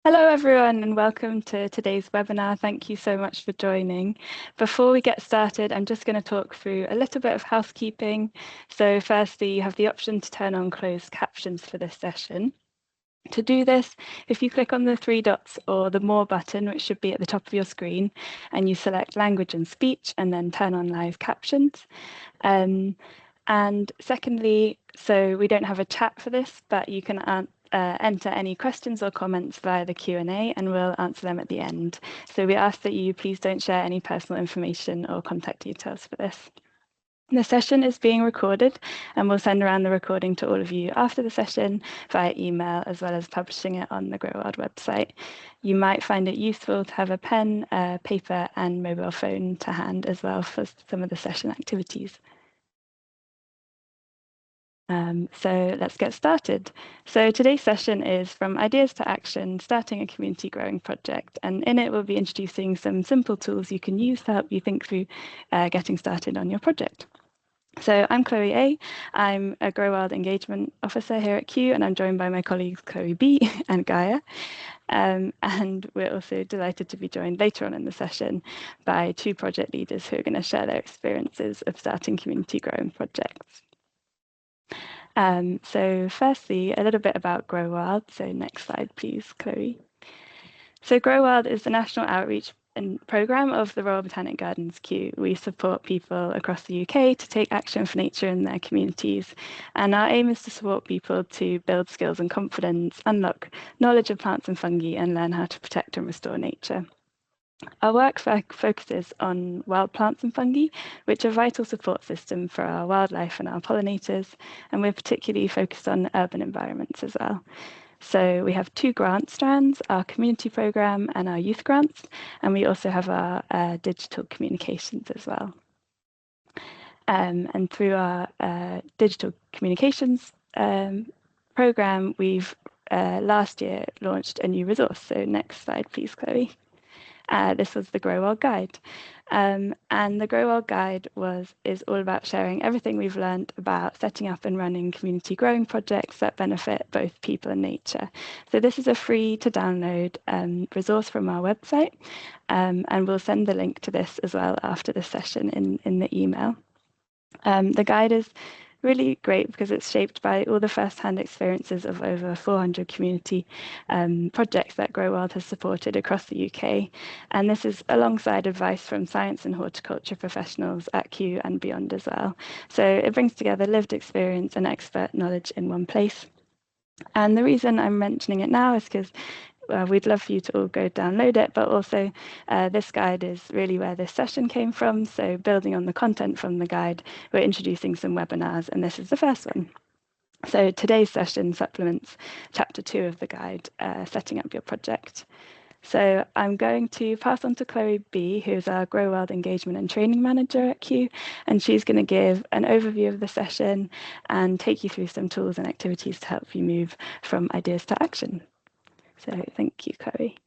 Hello everyone and welcome to today's webinar. Thank you so much for joining. Before we get started, I'm just going to talk through a little bit of housekeeping. So firstly, you have the option to turn on closed captions for this session. To do this, if you click on the three dots or the More button, which should be at the top of your screen, and you select Language and Speech and then turn on live captions. And secondly, so we don't have a chat for this, but you can enter any questions or comments via the Q&A and we'll answer them at the end. So we ask that you please don't share any personal information or contact details for this. The session is being recorded and we'll send around the recording to all of you after the session via email, as well as publishing it on the Grow World website. You might find it useful to have a pen, paper and mobile phone to hand as well for some of the session activities. So let's get started. So today's session is From Ideas to Action, Starting a Community Growing Project. And in it, we'll be introducing some simple tools you can use to help you think through getting started on your project. So I'm Chloe A. I'm a Grow Wild Engagement Officer here at Kew, and I'm joined by my colleagues Chloe B and Gaia. And we're also delighted to be joined later on in the session by two project leaders who are going to share their experiences of starting community growing projects. So firstly, a little bit about Grow Wild. So next slide, please, Chloe. So Grow Wild is the national outreach programme of the Royal Botanic Gardens Kew. We support people across the UK to take action for nature in their communities. And our aim is to support people to build skills and confidence, unlock knowledge of plants and fungi, and learn how to protect and restore nature. Our work focuses on wild plants and fungi, which are a vital support system for our wildlife and our pollinators, and we're particularly focused on urban environments as well. So we have two grant strands, our community programme and our youth grants, and we also have our digital communications as well. And through our digital communications programme, we've last year launched a new resource. So next slide, please, Chloe. This was the Grow Wild Guide. And the Grow Wild Guide is all about sharing everything we've learned about setting up and running community growing projects that benefit both people and nature. So this is a free to download resource from our website, and we'll send the link to this as well after the session in the email. The guide is really great because it's shaped by all the first-hand experiences of over 400 community projects that Grow Wild has supported across the UK. And this is alongside advice from science and horticulture professionals at Kew and beyond as well. So it brings together lived experience and expert knowledge in one place. And the reason I'm mentioning it now is because we'd love for you to all go download it, but also this guide is really where this session came from. So building on the content from the guide, we're introducing some webinars, and this is the first one. So today's session supplements chapter 2 of the guide, setting up your project. So I'm going to pass on to Chloe B, who's our Grow Wild Engagement and Training Manager at Kew, and she's going to give an overview of the session and take you through some tools and activities to help you move from ideas to action. So thank you, Chloe.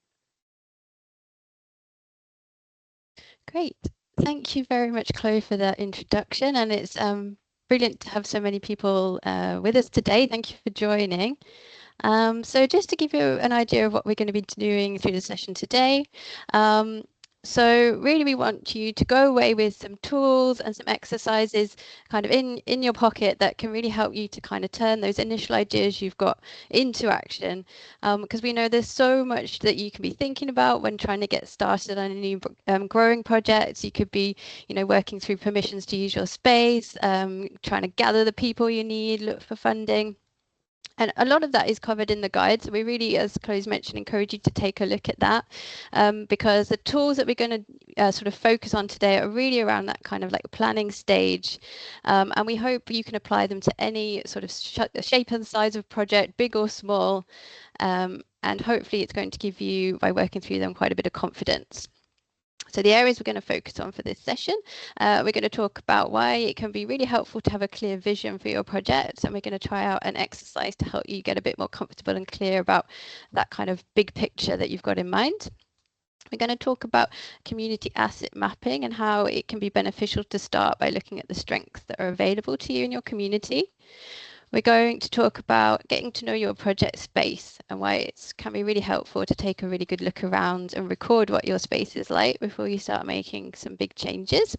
Great. Thank you very much, Chloe, for that introduction. And it's brilliant to have so many people with us today. Thank you for joining. So just to give you an idea of what we're going to be doing through the session today. So really, we want you to go away with some tools and some exercises kind of in your pocket that can really help you to kind of turn those initial ideas you've got into action. Because we know there's so much that you can be thinking about when trying to get started on a new growing project. You could be, working through permissions to use your space, trying to gather the people you need, look for funding. And a lot of that is covered in the guide. So we really, as Chloe's mentioned, encourage you to take a look at that because the tools that we're going to sort of focus on today are really around that kind of like planning stage. And we hope you can apply them to any sort of shape and size of project, big or small. And hopefully it's going to give you, by working through them, quite a bit of confidence. So the areas we're going to focus on for this session, we're going to talk about why it can be really helpful to have a clear vision for your project. And we're going to try out an exercise to help you get a bit more comfortable and clear about that kind of big picture that you've got in mind. We're going to talk about community asset mapping and how it can be beneficial to start by looking at the strengths that are available to you in your community. We're going to talk about getting to know your project space and why it can be really helpful to take a really good look around and record what your space is like before you start making some big changes.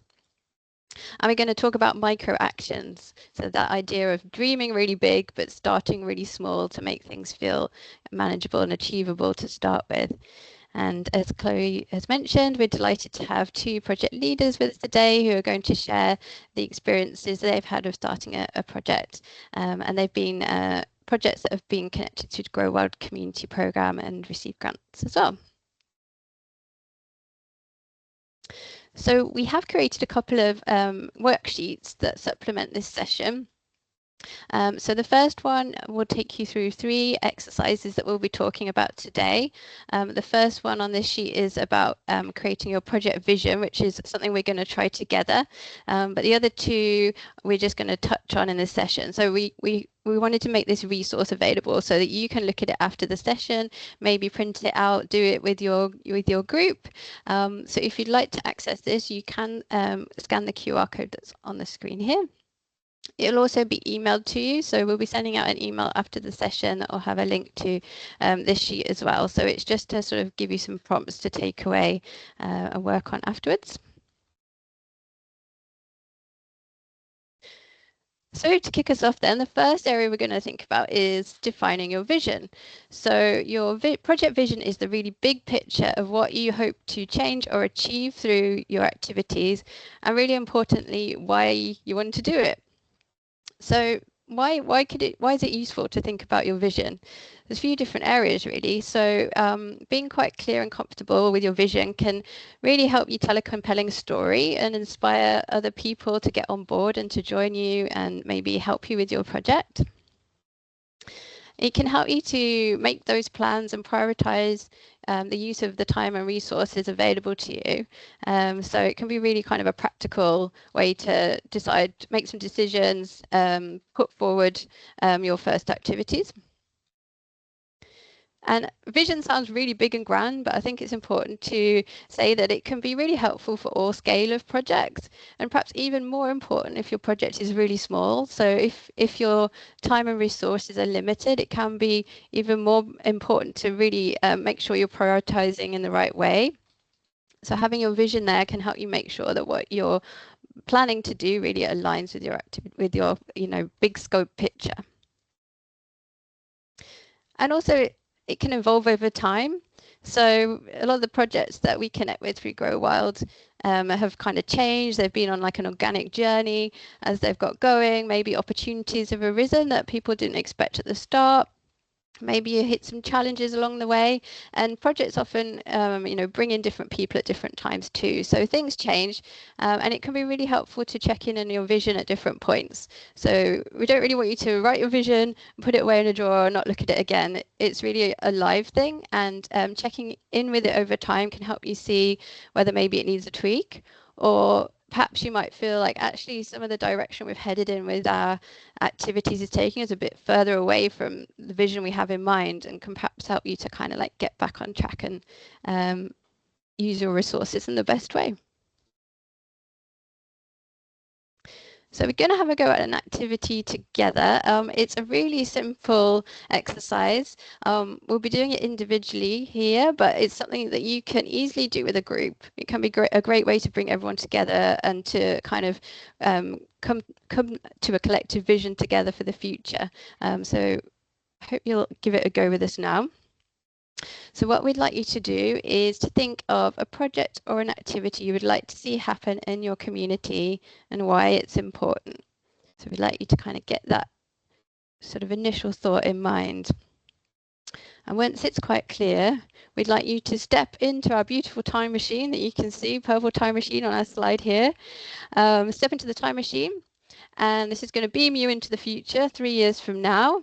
And we're going to talk about micro actions. So that idea of dreaming really big, but starting really small to make things feel manageable and achievable to start with. And as Chloe has mentioned, we're delighted to have two project leaders with us today who are going to share the experiences they've had of starting a project. And they've been projects that have been connected to the Grow Wild Community Programme and received grants as well. So we have created a couple of worksheets that supplement this session. So the first one will take you through 3 exercises that we'll be talking about today. The first one on this sheet is about creating your project vision, which is something we're going to try together. But the other 2 we're just going to touch on in this session. So we wanted to make this resource available so that you can look at it after the session, maybe print it out, do it with your group. So if you'd like to access this, you can scan the QR code that's on the screen here. It'll also be emailed to you, so we'll be sending out an email after the session that will have a link to this sheet as well. So it's just to sort of give you some prompts to take away and work on afterwards. So to kick us off then, the first area we're going to think about is defining your vision. So your project vision is the really big picture of what you hope to change or achieve through your activities, and really importantly, why you want to do it. So why is it useful to think about your vision? There's a few different areas really. So being quite clear and comfortable with your vision can really help you tell a compelling story and inspire other people to get on board and to join you and maybe help you with your project. It can help you to make those plans and prioritize the use of the time and resources available to you. So it can be really kind of a practical way to decide, make some decisions, put forward your first activities. And vision sounds really big and grand, but I think it's important to say that it can be really helpful for all scale of projects, and perhaps even more important if your project is really small. So if your time and resources are limited, it can be even more important to really make sure you're prioritizing in the right way. So having your vision there can help you make sure that what you're planning to do really aligns with your big scope picture. And also it can evolve over time. So a lot of the projects that we connect with through Grow Wild have kind of changed. They've been on like an organic journey as they've got going. Maybe opportunities have arisen that people didn't expect at the start. Maybe you hit some challenges along the way, and projects often bring in different people at different times too, so things change, and it can be really helpful to check in on your vision at different points. So we don't really want you to write your vision, put it away in a drawer and not look at it again. It's really a live thing, and checking in with it over time can help you see whether maybe it needs a tweak, or perhaps you might feel like actually some of the direction we've headed in with our activities is taking us a bit further away from the vision we have in mind, and can perhaps help you to kind of like get back on track and use your resources in the best way. So we're going to have a go at an activity together. It's a really simple exercise. We'll be doing it individually here, but it's something that you can easily do with a group. It can be a great way to bring everyone together and to kind of come to a collective vision together for the future. So I hope you'll give it a go with us now. So what we'd like you to do is to think of a project or an activity you would like to see happen in your community and why it's important. So we'd like you to kind of get that sort of initial thought in mind. And once it's quite clear, we'd like you to step into our beautiful time machine that you can see, purple time machine on our slide here. Step into the time machine, and this is going to beam you into the future 3 years from now.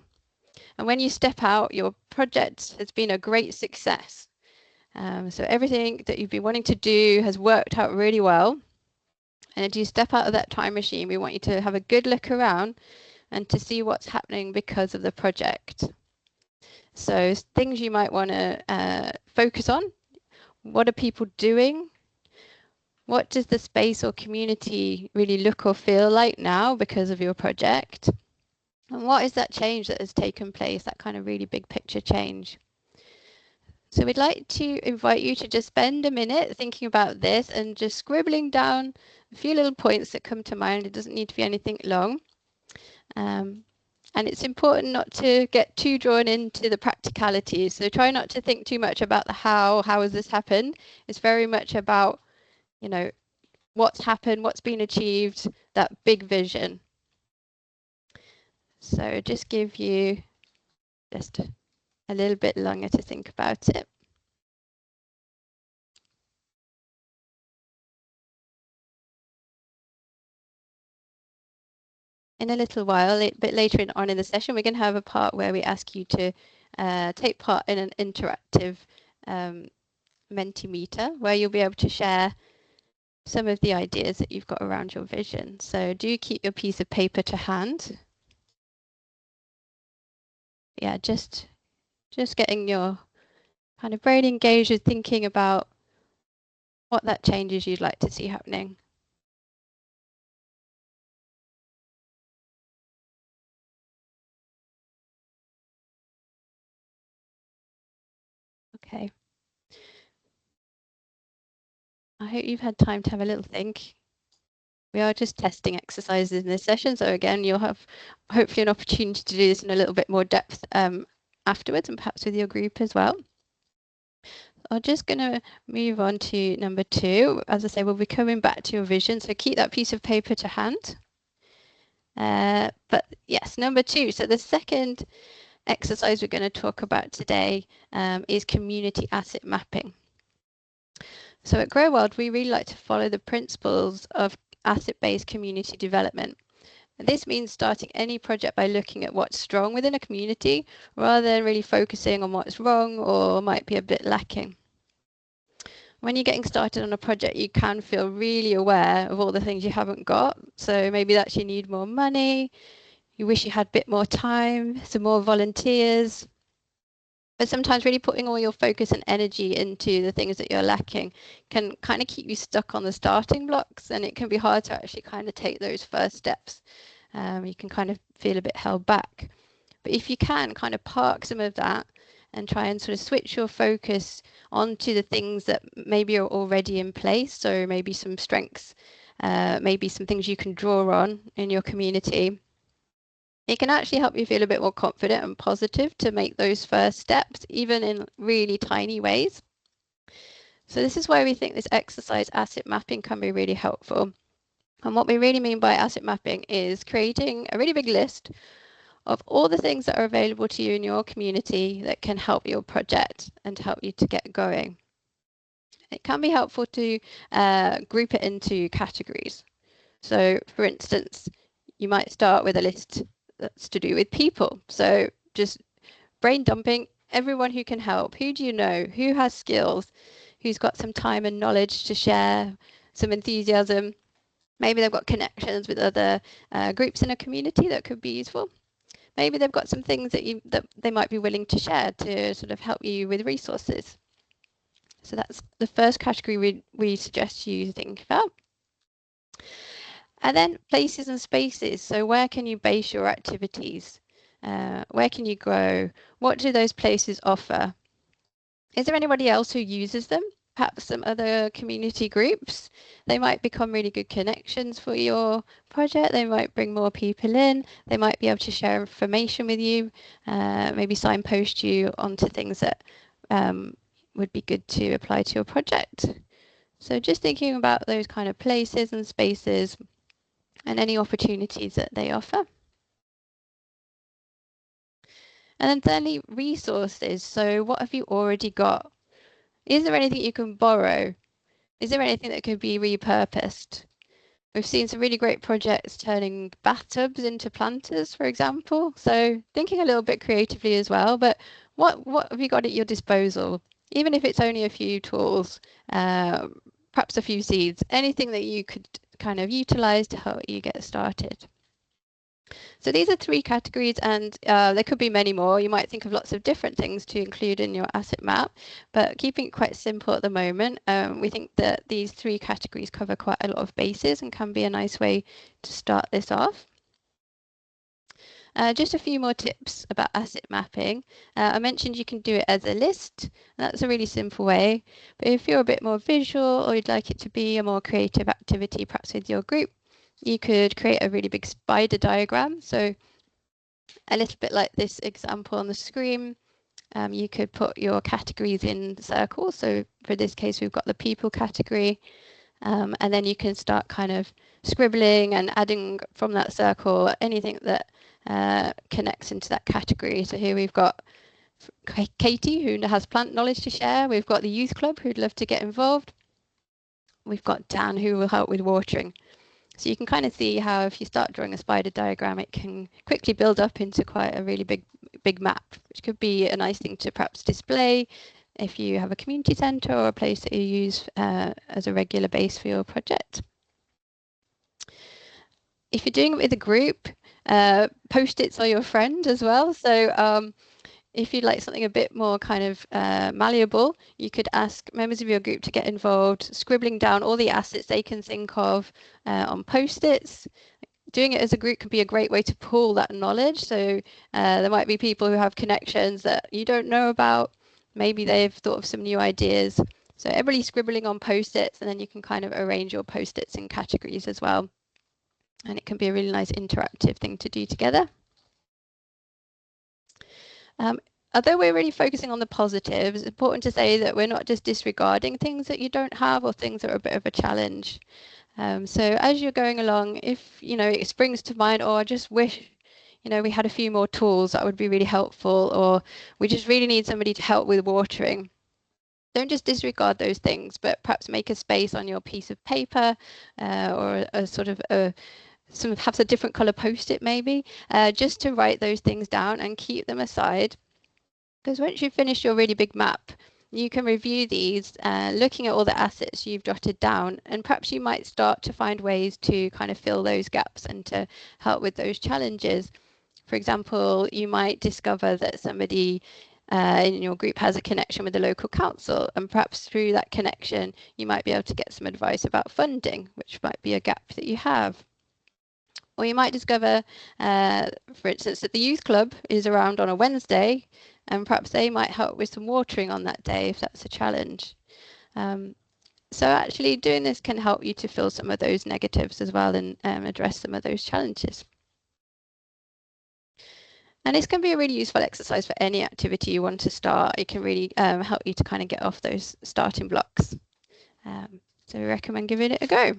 And when you step out, your project has been a great success. So everything that you've been wanting to do has worked out really well. And as you step out of that time machine, we want you to have a good look around and to see what's happening because of the project. So things you might want to focus on. What are people doing? What does the space or community really look or feel like now because of your project? And what is that change that has taken place, that kind of really big picture change? So we'd like to invite you to just spend a minute thinking about this and just scribbling down a few little points that come to mind. It doesn't need to be anything long. And it's important not to get too drawn into the practicalities. So try not to think too much about the how has this happened. It's very much about, you know, what's happened, what's been achieved, that big vision. So just give you just a little bit longer to think about it. In a little while, a bit later on in the session, we're going to have a part where we ask you to take part in an interactive Mentimeter, where you'll be able to share some of the ideas that you've got around your vision. So do keep your piece of paper to hand. Yeah, just getting your kind of brain engaged with thinking about what that changes you'd like to see happening. Okay. I hope you've had time to have a little think. We are just testing exercises in this session, so again, you'll have hopefully an opportunity to do this in a little bit more depth afterwards, and perhaps with your group as well. I'm just going to move on to number 2. As I say, we'll be coming back to your vision, so keep that piece of paper to hand. But yes, number 2. So the second exercise we're going to talk about today is community asset mapping. So at Grow World, we really like to follow the principles of asset-based community development. This means starting any project by looking at what's strong within a community rather than really focusing on what's wrong or might be a bit lacking. When you're getting started on a project, you can feel really aware of all the things you haven't got. So maybe that's you need more money, you wish you had a bit more time, some more volunteers. But sometimes really putting all your focus and energy into the things that you're lacking can kind of keep you stuck on the starting blocks, and it can be hard to actually kind of take those first steps. You can kind of feel a bit held back. But if you can kind of park some of that and try and sort of switch your focus onto the things that maybe are already in place, so maybe some strengths, maybe some things you can draw on in your community, it can actually help you feel a bit more confident and positive to make those first steps, even in really tiny ways. So this is why we think this exercise asset mapping can be really helpful. And what we really mean by asset mapping is creating a really big list of all the things that are available to you in your community that can help your project and help you to get going. It can be helpful to group it into categories. So for instance, you might start with a list that's to do with people. So just brain dumping everyone who can help. Who do you know? Who has skills? Who's got some time and knowledge to share, some enthusiasm? Maybe they've got connections with other groups in a community that could be useful. Maybe they've got some things that they might be willing to share to sort of help you with resources. So that's the first category we suggest you think about. And then places and spaces. So where can you base your activities? Where can you grow? What do those places offer? Is there anybody else who uses them? Perhaps some other community groups. They might become really good connections for your project. They might bring more people in. They might be able to share information with you, maybe signpost you onto things that would be good to apply to your project. So just thinking about those kind of places and spaces and any opportunities that they offer. And then thirdly, resources. So what have you already got? Is there anything you can borrow? Is there anything that could be repurposed? We've seen some really great projects turning bathtubs into planters, for example. So thinking a little bit creatively as well, but what have you got at your disposal? Even if it's only a few tools, perhaps a few seeds, anything that you could kind of utilize to help you get started. So these are 3 categories, and there could be many more. You might think of lots of different things to include in your asset map, but keeping it quite simple at the moment, we think that these 3 categories cover quite a lot of bases and can be a nice way to start this off. Just a few more tips about asset mapping. I mentioned you can do it as a list. That's a really simple way. But if you're a bit more visual or you'd like it to be a more creative activity, perhaps with your group, you could create a really big spider diagram. So a little bit like this example on the screen. You could put your categories in circles. So for this case, we've got the people category. And then you can start kind of scribbling and adding from that circle anything that connects into that category. So here we've got Katie, who has plant knowledge to share. We've got the youth club, who'd love to get involved. We've got Dan, who will help with watering. So you can kind of see how if you start drawing a spider diagram, it can quickly build up into quite a really big map, which could be a nice thing to perhaps display if you have a community centre or a place that you use as a regular base for your project. If you're doing it with a group, post-its are your friend as well. So if you'd like something a bit more kind of malleable, you could ask members of your group to get involved, scribbling down all the assets they can think of on post-its. Doing it as a group can be a great way to pool that knowledge. So there might be people who have connections that you don't know about. Maybe they've thought of some new ideas. So everybody scribbling on post-its, and then you can kind of arrange your post-its in categories as well. And it can be a really nice interactive thing to do together. Although we're really focusing on the positives, it's important to say that we're not just disregarding things that you don't have or things that are a bit of a challenge. So as you're going along, if it springs to mind, or I just wish we had a few more tools, that would be really helpful, or we just really need somebody to help with watering. Don't just disregard those things, but perhaps make a space on your piece of paper or a sort of perhaps a different color post-it maybe, just to write those things down and keep them aside. Because once you've finished your really big map, you can review these, looking at all the assets you've jotted down, and perhaps you might start to find ways to kind of fill those gaps and to help with those challenges. For example, you might discover that somebody in your group has a connection with the local council, and perhaps through that connection, you might be able to get some advice about funding, which might be a gap that you have. Or you might discover, for instance, that the youth club is around on a Wednesday, and perhaps they might help with some watering on that day if that's a challenge. So actually doing this can help you to fill some of those negatives as well and address some of those challenges. And this can be a really useful exercise for any activity you want to start. It can really help you to kind of get off those starting blocks. So we recommend giving it a go.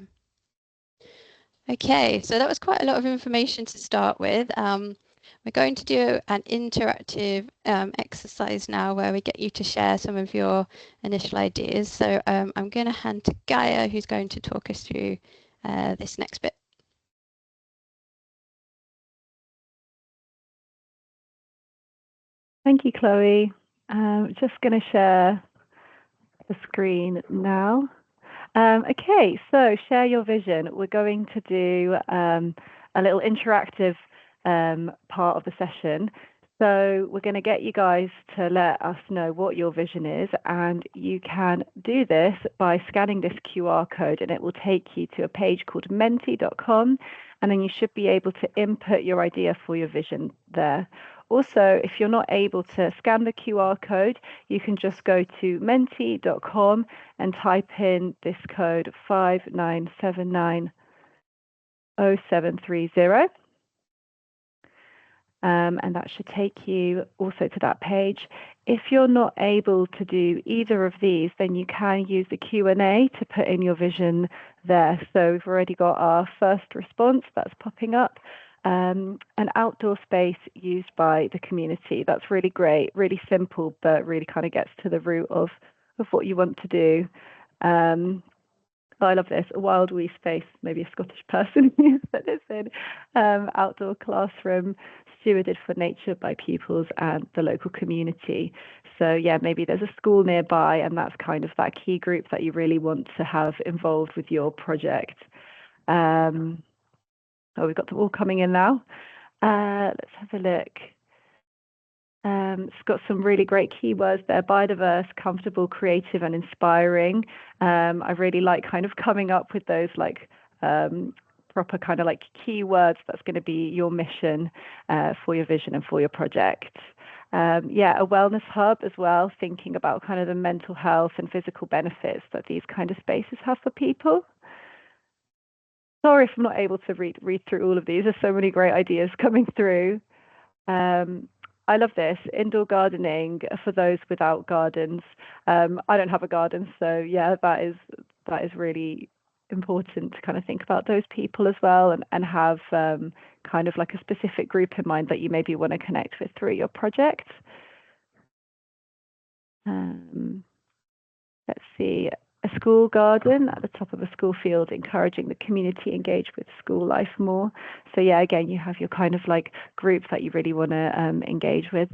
Okay, so that was quite a lot of information to start with. We're going to do an interactive exercise now where we get you to share some of your initial ideas. So I'm going to hand to Gaia, who's going to talk us through this next bit. Thank you, Chloe. Just going to share the screen now. Okay, so share your vision. We're going to do a little interactive part of the session. So we're going to get you guys to let us know what your vision is, and you can do this by scanning this QR code, and it will take you to a page called menti.com, and then you should be able to input your idea for your vision there. Also, if you're not able to scan the QR code, you can just go to menti.com and type in this code 59790730. And that should take you also to that page. If you're not able to do either of these, then you can use the Q&A to put in your vision there. So we've already got our first response that's popping up. An outdoor space used by the community. That's really great, really simple, but really kind of gets to the root of what you want to do. I love this. A wild wee space, maybe a Scottish person who put this in. Outdoor classroom stewarded for nature by pupils and the local community. So yeah, maybe there's a school nearby, and that's kind of that key group that you really want to have involved with your project. Oh, we've got them all coming in now. Let's have a look. It's got some really great keywords there: biodiverse, comfortable, creative, and inspiring. I really like kind of coming up with those like proper kind of like keywords that's going to be your mission for your vision and for your project. Yeah, a wellness hub as well, thinking about kind of the mental health and physical benefits that these kind of spaces have for people. Sorry if I'm not able to read through all of these. There's so many great ideas coming through. I love this. Indoor gardening for those without gardens. I don't have a garden, so yeah, that is really important to kind of think about those people as well, and have kind of like a specific group in mind that you maybe want to connect with through your project. Let's see. A school garden at the top of a school field, encouraging the community engage with school life more. So yeah, again, you have your kind of like group that you really want to engage with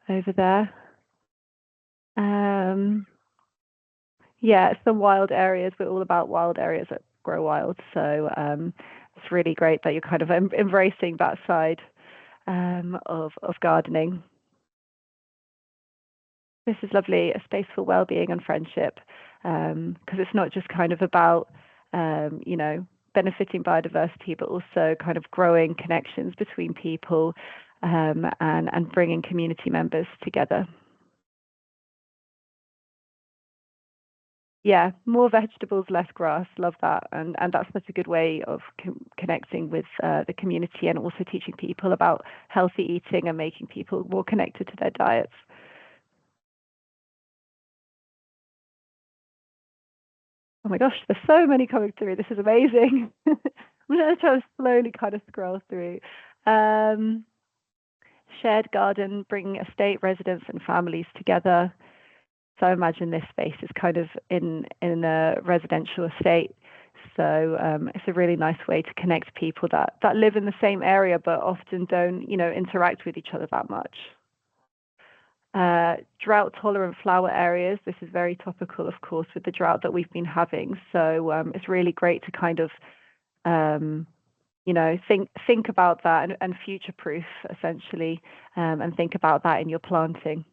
over there. Yeah, some wild areas. We're all about wild areas at Grow Wild. So it's really great that you're kind of embracing that side of gardening. This is lovely, a space for well-being and friendship, because it's not just kind of about, you know, benefiting biodiversity, but also kind of growing connections between people and bringing community members together. Yeah, more vegetables, less grass. Love that, and that's such a good way of connecting with the community, and also teaching people about healthy eating and making people more connected to their diets. Oh my gosh, there's so many coming through. This is amazing. I'm going to try to slowly kind of scroll through. Shared garden, bringing estate residents and families together. So I imagine this space is kind of in a residential estate. So it's a really nice way to connect people that live in the same area, but often don't, you know, interact with each other that much. Drought tolerant flower areas. This is very topical, of course, with the drought that we've been having. So it's really great to kind of, you know, think about that and future proof essentially, and think about that in your planting.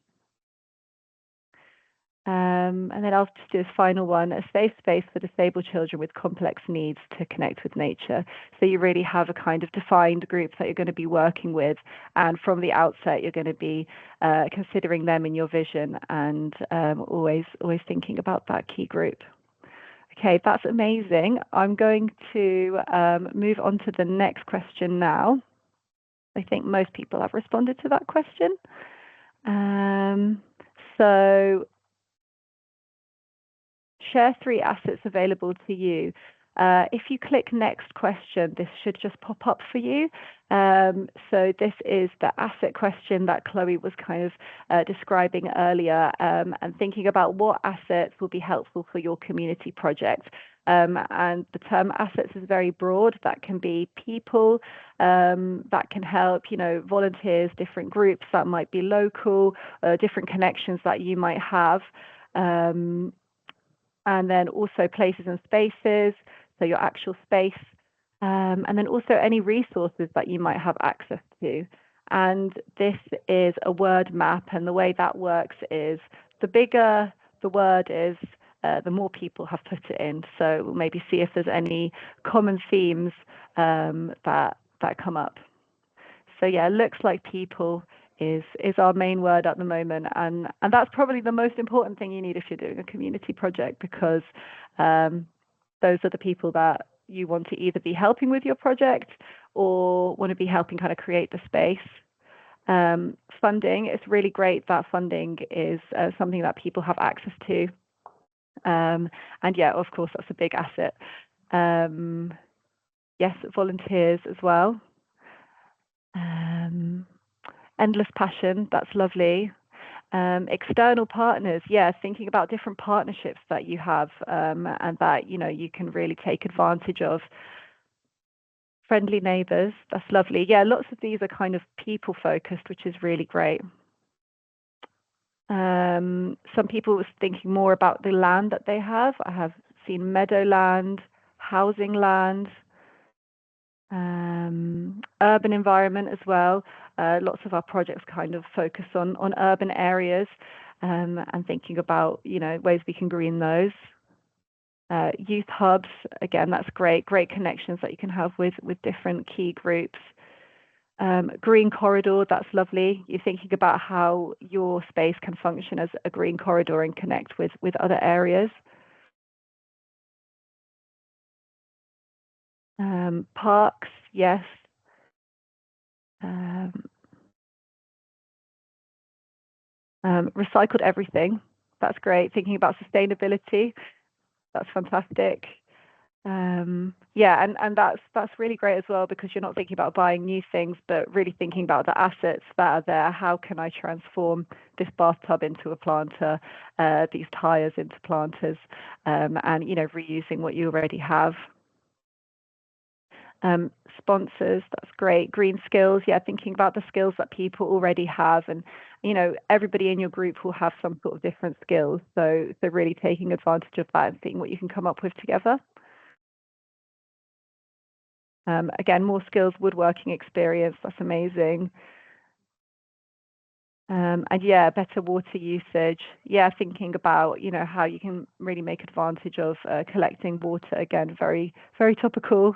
And then I'll just do this final one, a safe space for disabled children with complex needs to connect with nature. So you really have a kind of defined group that you're going to be working with, and from the outset you're going to be considering them in your vision, and always thinking about that key group. Okay, that's amazing. I'm going to move on to the next question now. I think most people have responded to that question. So share 3 assets available to you. If you click next question, this should just pop up for you. So this is the asset question that Chloe was kind of describing earlier, and thinking about what assets will be helpful for your community project. And the term assets is very broad. That can be people that can help, you know, volunteers, different groups that might be local, different connections that you might have. And then also places and spaces, so your actual space, and then also any resources that you might have access to. And this is a word map, and the way that works is the bigger the word is, the more people have put it in. So we'll maybe see if there's any common themes that come up. So yeah, looks like people is our main word at the moment, and that's probably the most important thing you need if you're doing a community project, because those are the people that you want to either be helping with your project or want to be helping kind of create the space. Funding, it's really great that funding is something that people have access to, and yeah, of course, that's a big asset. Yes, volunteers as well. Endless passion, that's lovely. External partners, yeah, thinking about different partnerships that you have, and that, you know, you can really take advantage of. Friendly neighbors, that's lovely. Yeah, lots of these are kind of people focused, which is really great. Some people was thinking more about the land that they have. I have seen meadowland, housing land, urban environment as well. Lots of our projects kind of focus on urban areas, and thinking about, you know, ways we can green those. Youth hubs, again, that's great connections that you can have with different key groups. Green corridor, that's lovely. You're thinking about how your space can function as a green corridor and connect with other areas. Parks, yes. Recycled everything, that's great. Thinking about sustainability, that's fantastic. Yeah, and that's really great as well, because you're not thinking about buying new things, but really thinking about the assets that are there. How can I transform this bathtub into a planter, these tires into planters, and reusing what you already have. Sponsors, that's great. Green skills, yeah, thinking about the skills that people already have, and everybody in your group will have some sort of different skills, so really taking advantage of that and seeing what you can come up with together. Again, more skills, woodworking experience, that's amazing. And yeah, better water usage. Yeah, thinking about how you can really make advantage of collecting water. Again, very, very topical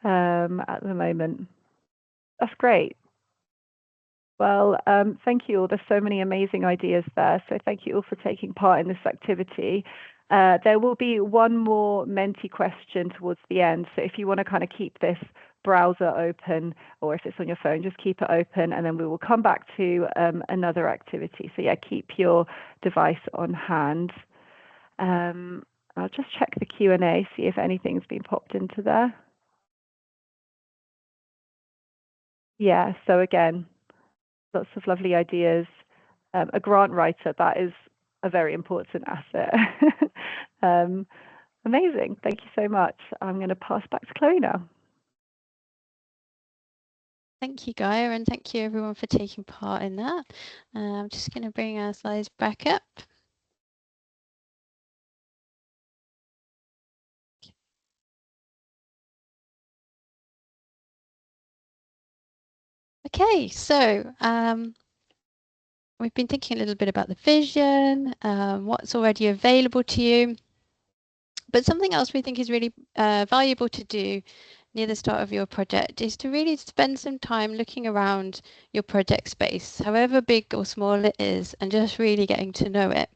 at the moment. That's great. Well, thank you all. There's so many amazing ideas there. So thank you all for taking part in this activity. There will be one more Menti question towards the end. So if you want to kind of keep this browser open, or if it's on your phone, just keep it open, and then we will come back to another activity. So yeah, keep your device on hand. I'll just check the Q&A, see if anything's been popped into there. Yeah, so again, lots of lovely ideas. A grant writer, that is a very important asset. Amazing. Thank you so much. I'm going to pass back to Chloe now. Thank you, Gaia, and thank you everyone for taking part in that. I'm just going to bring our slides back up. Okay, so we've been thinking a little bit about the vision, what's already available to you. But something else we think is really valuable to do near the start of your project is to really spend some time looking around your project space, however big or small it is, and just really getting to know it.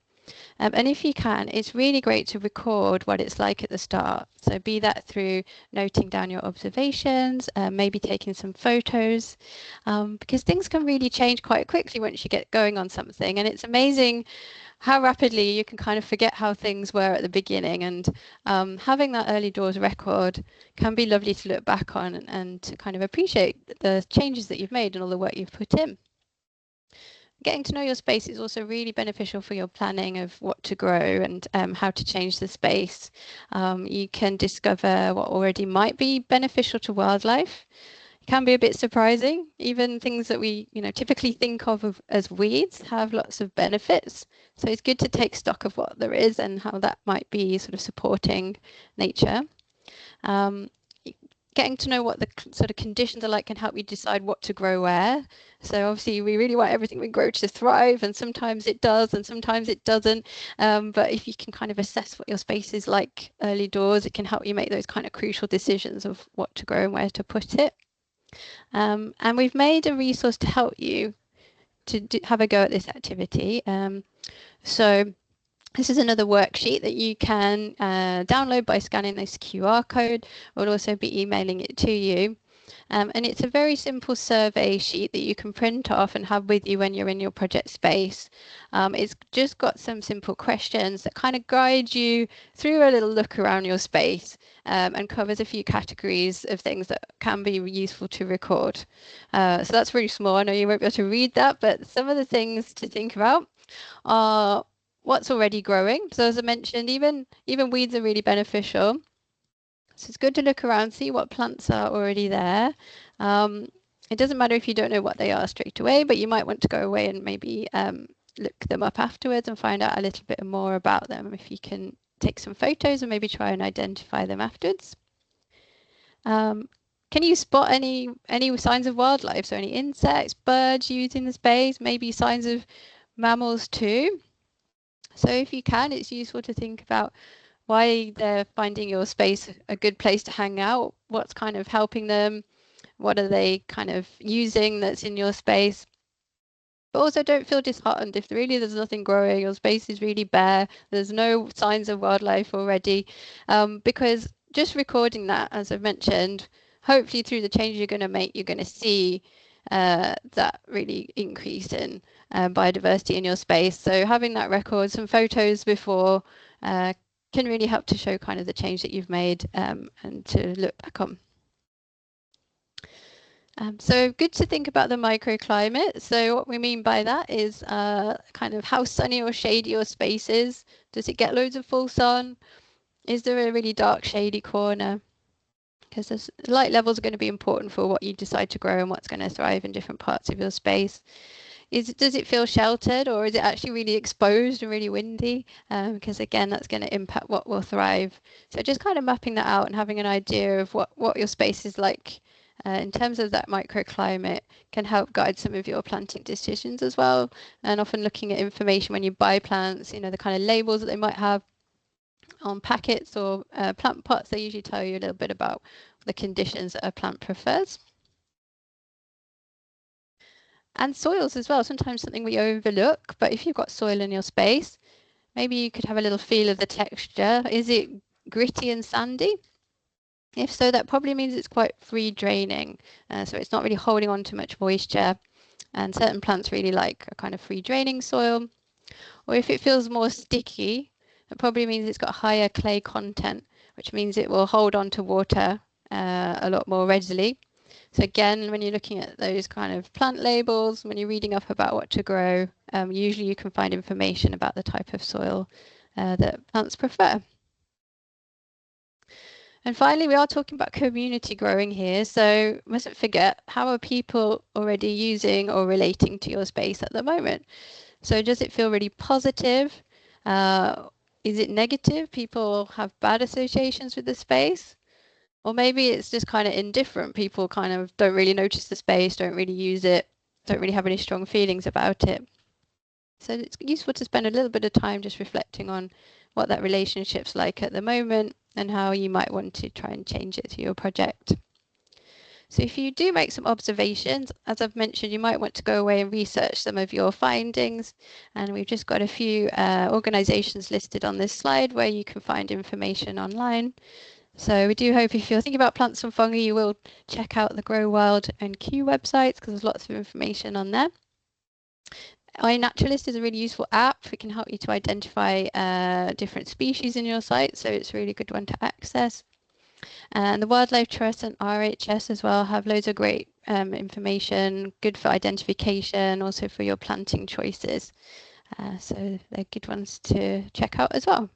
And if you can, it's really great to record what it's like at the start. So be that through noting down your observations, maybe taking some photos, because things can really change quite quickly once you get going on something. And it's amazing how rapidly you can kind of forget how things were at the beginning. And having that early doors record can be lovely to look back on and to kind of appreciate the changes that you've made and all the work you've put in. Getting to know your space is also really beneficial for your planning of what to grow and how to change the space. You can discover what already might be beneficial to wildlife. It can be a bit surprising. Even things that we typically think of as weeds have lots of benefits. So it's good to take stock of what there is and how that might be sort of supporting nature. Getting to know what the sort of conditions are like can help you decide what to grow where. So obviously we really want everything we grow to thrive, and sometimes it does and sometimes it doesn't. But if you can kind of assess what your space is like early doors, it can help you make those kind of crucial decisions of what to grow and where to put it. And we've made a resource to help you to have a go at this activity. So this is another worksheet that you can download by scanning this QR code. We'll also be emailing it to you. And it's a very simple survey sheet that you can print off and have with you when you're in your project space. It's just got some simple questions that kind of guide you through a little look around your space and covers a few categories of things that can be useful to record. So that's really small. I know you won't be able to read that, but some of the things to think about are what's already growing. So as I mentioned, even weeds are really beneficial. So it's good to look around, see what plants are already there. It doesn't matter if you don't know what they are straight away, but you might want to go away and maybe look them up afterwards and find out a little bit more about them if you can take some photos and maybe try and identify them afterwards. Can you spot any signs of wildlife? So any insects, birds using the space, maybe signs of mammals too? So if you can, it's useful to think about why they're finding your space a good place to hang out, what's kind of helping them, what are they kind of using that's in your space. But also don't feel disheartened if really there's nothing growing, your space is really bare, there's no signs of wildlife already, because just recording that, as I've mentioned, hopefully through the changes you're going to make, you're going to see that really increase in biodiversity in your space. So having that record, some photos before, can really help to show kind of the change that you've made and to look back on. So good to think about the microclimate. So what we mean by that is kind of how sunny or shady your space is. Does it get loads of full sun? Is there a really dark shady corner? Because the light levels are going to be important for what you decide to grow and what's going to thrive in different parts of your space. Does it feel sheltered, or is it actually really exposed and really windy? Because again, that's going to impact what will thrive. So just kind of mapping that out and having an idea of what your space is like in terms of that microclimate can help guide some of your planting decisions as well. And often looking at information when you buy plants, you know, the kind of labels that they might have on packets or plant pots, they usually tell you a little bit about the conditions that a plant prefers. And soils as well, sometimes something we overlook, but if you've got soil in your space, maybe you could have a little feel of the texture. Is it gritty and sandy? If so, that probably means it's quite free draining. So it's not really holding on to much moisture. And certain plants really like a kind of free draining soil. Or if it feels more sticky, it probably means it's got higher clay content, which means it will hold on to water a lot more readily. So again, when you're looking at those kind of plant labels, when you're reading up about what to grow, usually you can find information about the type of soil that plants prefer. And finally, we are talking about community growing here. So mustn't forget, how are people already using or relating to your space at the moment? So does it feel really positive? Is it negative? People have bad associations with the space? Or maybe it's just kind of indifferent. People kind of don't really notice the space, don't really use it, don't really have any strong feelings about it. So it's useful to spend a little bit of time just reflecting on what that relationship's like at the moment and how you might want to try and change it through your project. So if you do make some observations, as I've mentioned, you might want to go away and research some of your findings. And we've just got a few organizations listed on this slide where you can find information online. So we do hope if you're thinking about plants and fungi, you will check out the Grow Wild and Q websites because there's lots of information on there. iNaturalist is a really useful app. It can help you to identify different species in your site, so it's a really good one to access. And the Wildlife Trust and RHS as well have loads of great information, good for identification, also for your planting choices. So they're good ones to check out as well.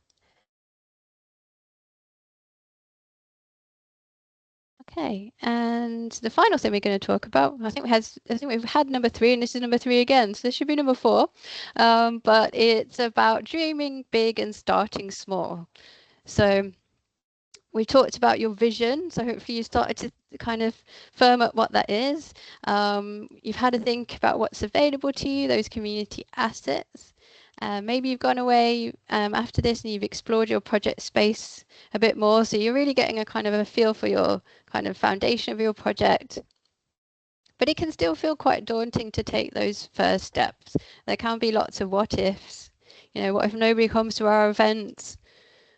Okay, and the final thing we're going to talk about, I think we've had number 3, and this is number 3 again, so this should be number 4. But it's about dreaming big and starting small. So we talked about your vision, so hopefully you started to kind of firm up what that is. You've had to think about what's available to you, those community assets. Maybe you've gone away after this and you've explored your project space a bit more, so you're really getting a kind of a feel for your kind of foundation of your project. But it can still feel quite daunting to take those first steps. There can be lots of what ifs. You know, what if nobody comes to our events?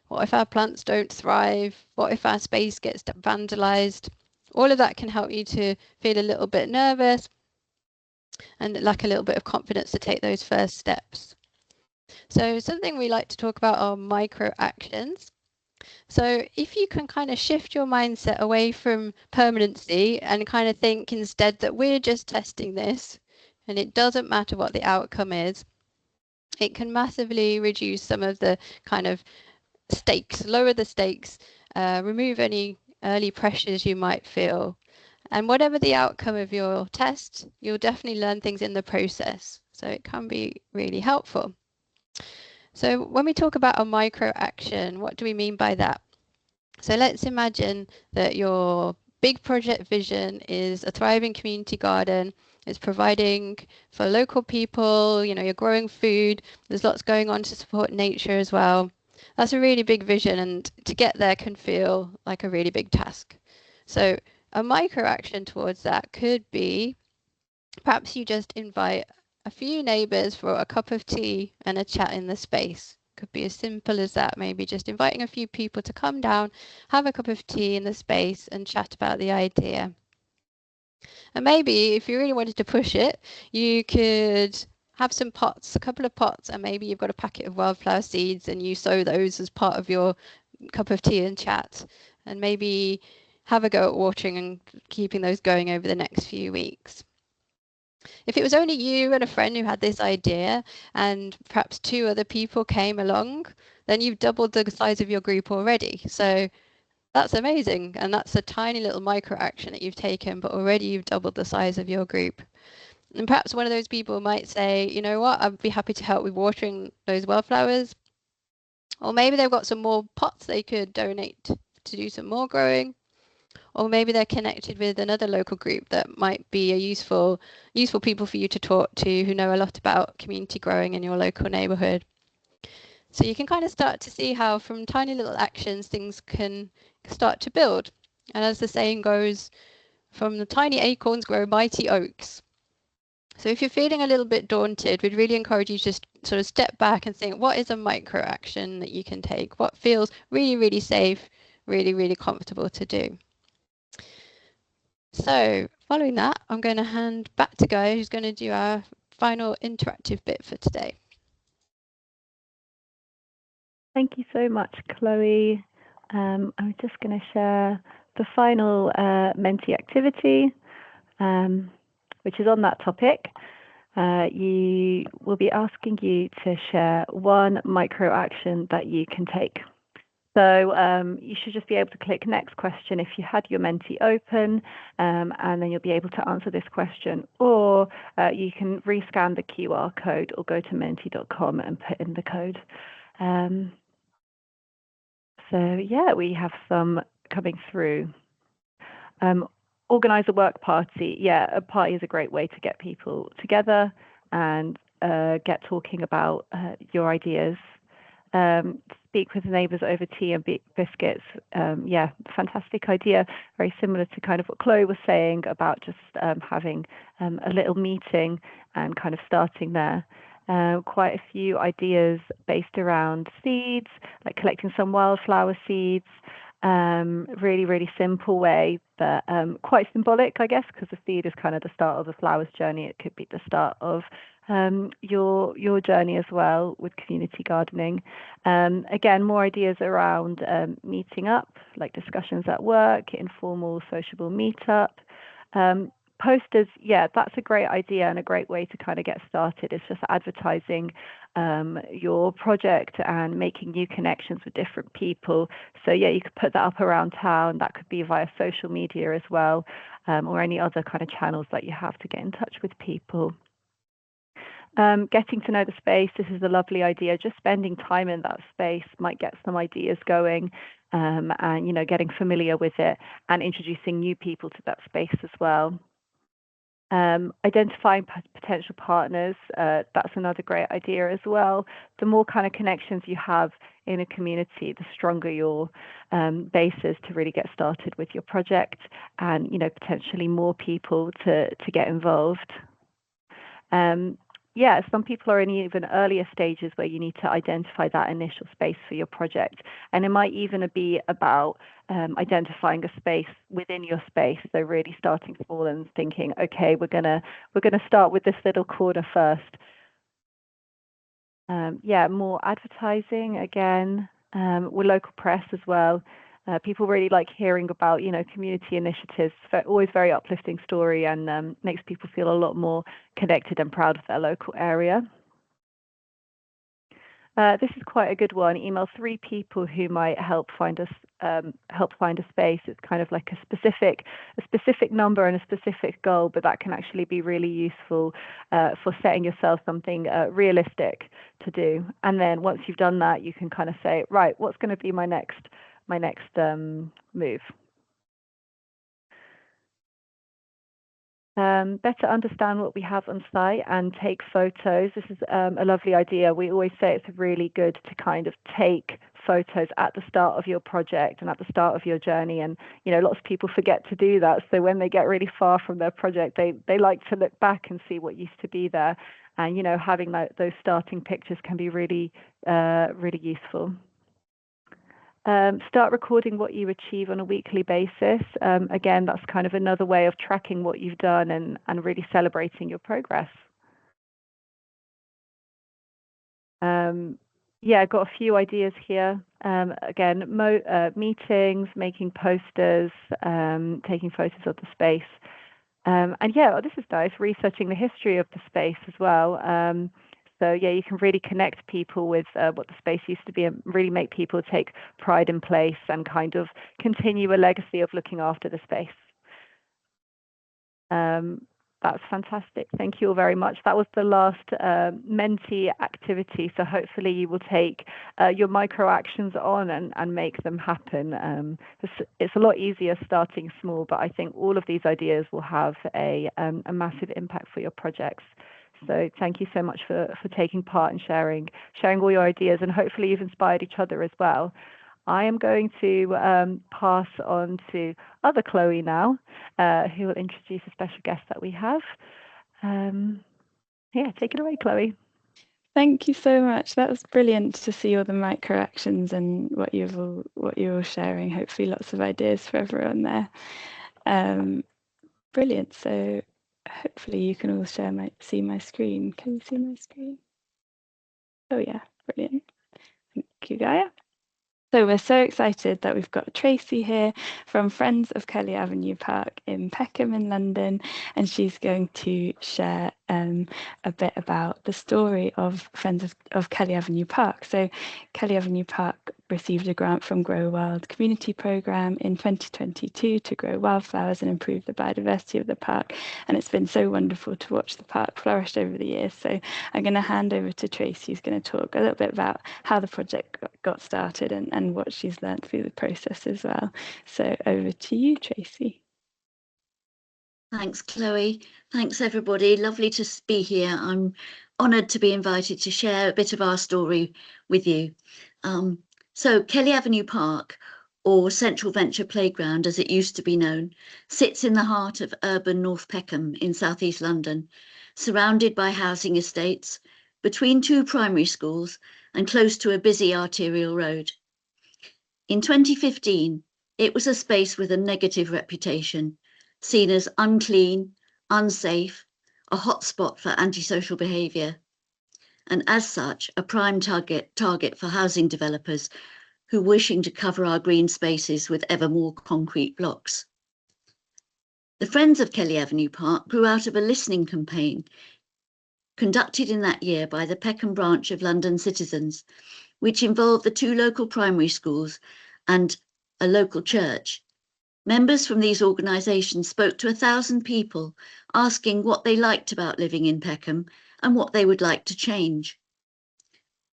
What if our plants don't thrive? What if our space gets vandalized? All of that can help you to feel a little bit nervous and lack a little bit of confidence to take those first steps. So something we like to talk about are micro actions. So if you can kind of shift your mindset away from permanency and kind of think instead that we're just testing this and it doesn't matter what the outcome is, it can massively reduce some of the kind of stakes, lower the stakes, remove any early pressures you might feel. And whatever the outcome of your test, you'll definitely learn things in the process. So it can be really helpful. So when we talk about a micro action, what do we mean by that? So let's imagine that your big project vision is a thriving community garden. It's providing for local people, you know, you're growing food. There's lots going on to support nature as well. That's a really big vision, and to get there can feel like a really big task. So a micro action towards that could be perhaps you just invite a few neighbours for a cup of tea and a chat in the space. Could be as simple as that, maybe just inviting a few people to come down, have a cup of tea in the space and chat about the idea. And maybe if you really wanted to push it, you could have some pots, a couple of pots, and maybe you've got a packet of wildflower seeds and you sow those as part of your cup of tea and chat. And maybe have a go at watering and keeping those going over the next few weeks. If it was only you and a friend who had this idea and perhaps 2 other people came along, then you've doubled the size of your group already. So that's amazing. And that's a tiny little micro action that you've taken, but already you've doubled the size of your group. And perhaps one of those people might say, you know what, I'd be happy to help with watering those wildflowers. Or maybe they've got some more pots they could donate to do some more growing. Or maybe they're connected with another local group that might be a useful people for you to talk to who know a lot about community growing in your local neighborhood. So you can kind of start to see how from tiny little actions things can start to build. And as the saying goes, from the tiny acorns grow mighty oaks. So if you're feeling a little bit daunted, we'd really encourage you to just sort of step back and think, what is a micro action that you can take? What feels really, really safe, really, really comfortable to do? So following that, I'm going to hand back to Guy, who's going to do our final interactive bit for today. Thank you so much, Chloe. I'm just going to share the final Menti activity, which is on that topic. You will be asking you to share one micro action that you can take. So you should just be able to click next question if you had your Menti open, and then you'll be able to answer this question. Or you can rescan the QR code or go to menti.com and put in the code. So yeah, we have some coming through. Organize a work party. Yeah, a party is a great way to get people together and get talking about your ideas. Speak with the neighbours over tea and biscuits. Yeah, fantastic idea. Very similar to kind of what Chloe was saying about just having a little meeting and kind of starting there. Quite a few ideas based around seeds, like collecting some wildflower seeds. Really, really simple way, but quite symbolic, I guess, because the seed is kind of the start of a flower's journey. It could be the start of your journey as well with community gardening. Again, more ideas around meeting up, like discussions at work, informal sociable meetup. Posters, yeah, that's a great idea and a great way to kind of get started. It's just advertising your project and making new connections with different people. So yeah, you could put that up around town. That could be via social media as well, or any other kind of channels that you have to get in touch with people. Getting to know the space, this is a lovely idea. Just spending time in that space might get some ideas going, and getting familiar with it and introducing new people to that space as well. Identifying potential partners, that's another great idea as well. The more kind of connections you have in a community, the stronger your base is to really get started with your project, and potentially more people to get involved. Yeah, some people are in even earlier stages where you need to identify that initial space for your project. And it might even be about identifying a space within your space. So really starting small and thinking, okay, we're gonna start with this little corner first. Yeah, more advertising again, with local press as well. People really like hearing about, community initiatives. Always very uplifting story, and makes people feel a lot more connected and proud of their local area. This is quite a good one. Email 3 people who might help find us, help find a space. It's kind of like a specific number and a specific goal, but that can actually be really useful for setting yourself something realistic to do. And then once you've done that, you can kind of say, right, what's going to be my next move? better understand what we have on site and take photos. This is a lovely idea. We always say it's really good to kind of take photos at the start of your project and at the start of your journey. And, you know, lots of people forget to do that. So when they get really far from their project, they like to look back and see what used to be there. And, you know, having those starting pictures can be really, really useful. Start recording what you achieve on a weekly basis. Again, that's kind of another way of tracking what you've done and really celebrating your progress. Yeah, I've got a few ideas here. Again, meetings, making posters, taking photos of the space. And yeah, this is nice, researching the history of the space as well. So yeah, you can really connect people with what the space used to be and really make people take pride in place and kind of continue a legacy of looking after the space. That's fantastic. Thank you all very much. That was the last Menti activity. So hopefully you will take your micro actions on and make them happen. It's a lot easier starting small, but I think all of these ideas will have a massive impact for your projects. So thank you so much for taking part and sharing all your ideas, and hopefully you've inspired each other as well. I am going to pass on to other Chloe now, who will introduce a special guest that we have. Yeah, take it away, Chloe. Thank you so much. That was brilliant to see all the micro actions and what you're all sharing. Hopefully, lots of ideas for everyone there. Brilliant. So hopefully you can all see my screen. Can you see my screen? Oh yeah, brilliant. Thank you, Gaia. So we're so excited that we've got Tracy here from Friends of Kelly Avenue Park in Peckham in London, and she's going to share a bit about the story of Friends of Kelly Avenue Park. So Kelly Avenue Park received a grant from Grow Wild Community Programme in 2022 to grow wildflowers and improve the biodiversity of the park. And it's been so wonderful to watch the park flourish over the years. So I'm going to hand over to Tracy, who's going to talk a little bit about how the project got started and what she's learned through the process as well. So over to you, Tracy. Thanks, Chloe. Thanks, everybody. Lovely to be here. I'm honoured to be invited to share a bit of our story with you. So Kelly Avenue Park, or Central Venture Playground as it used to be known, sits in the heart of urban North Peckham in southeast London, surrounded by housing estates, between two primary schools and close to a busy arterial road. In 2015, it was a space with a negative reputation, seen as unclean, unsafe, a hotspot for antisocial behaviour, and as such, a prime target for housing developers who were wishing to cover our green spaces with ever more concrete blocks. The Friends of Kelly Avenue Park grew out of a listening campaign conducted in that year by the Peckham branch of London Citizens, which involved the two local primary schools and a local church. Members from these organisations spoke to 1,000 people, asking what they liked about living in Peckham and what they would like to change.